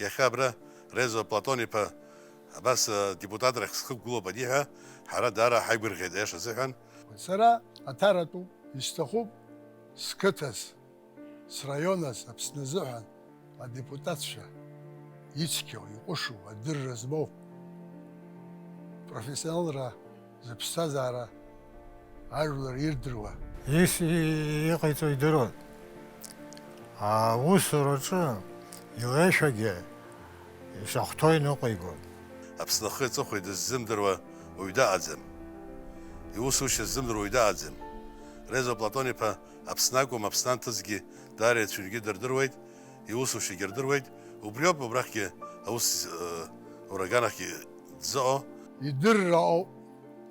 يخابره ريزو بلاطوني با بس ديبوتات رخ خب قلوب بديها حرا دارا حيبر غيد ايش زهن سرا اتارتو يستخوب سكتس سرايونس ابسنزوحن الديبوتاتشا يتكيو يقشو الدرز بو بروفيسيونال را زبستازارا عجلر يردروا يقيتو يدرون وسروچو يلاشاجي شاختوي نوقيغو ابسنخي تخوي الزمدروا ويدا ازم يوسوش الزمدروا ويدا ازم ريزو بلاطوني با ابسناكو مابسنان تزجي داري تشرجي دردرويد يوسوش يردرويد وبريوب وبراكي اوس اوراغاناكي زو يدرراو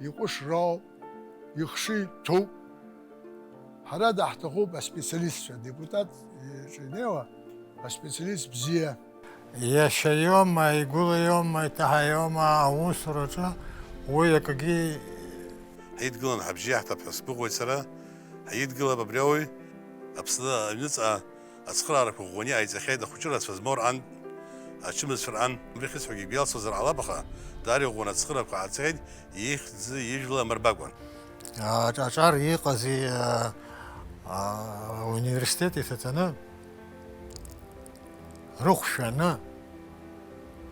يقشراو يخشي تو حراد احتخوب سبيسياليست ديبوتات شنو سبيسياليست بزيه يا شيوم ما يقول يوم ما يتحيوم وسروچو ويكاجي هيتقلن حبجي حتى بحسبوق ويسرا هيتقلن ببريوي ابسنا نصا اسخرارك غوني اي زخيد خوشرا فزمور عن اشمز فرعن بريخس حقي بيال صزر على بخا داري غونا تسخرك على زخيد يخز يجلا مرباغون اشار يقزي университет исатана рухшана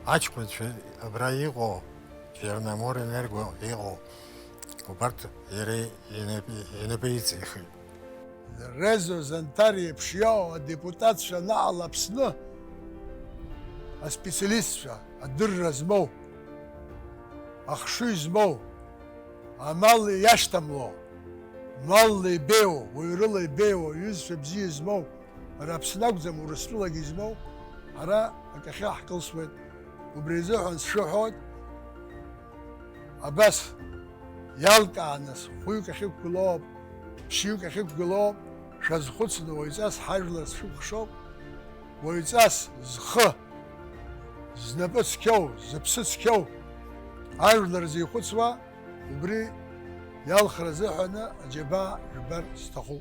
ачкуч абраиго Черномор энерго иго кубарт ире енепейцихи الريزو زنتاري بشياو الديبوتات شنا على بسنه سبيسياليست شا الدر زمو اخشي زمو عمال يشتملو مال بيو ويرل بيو يوسف بزي زمو رابسناك زم ورسلو زمو هرا اكخي حقل سويت وبريزوحن شوحوت بس يالقى الناس خويو كخيب كلوب شيو كخيب كلوب شاز خدسن ويزاس حاجلس شوك شوك ويزاس زخ زنبس كيو زبسس كيو حاجلر زي خدسوا وبري يالخر زحنا جبا جبر استخو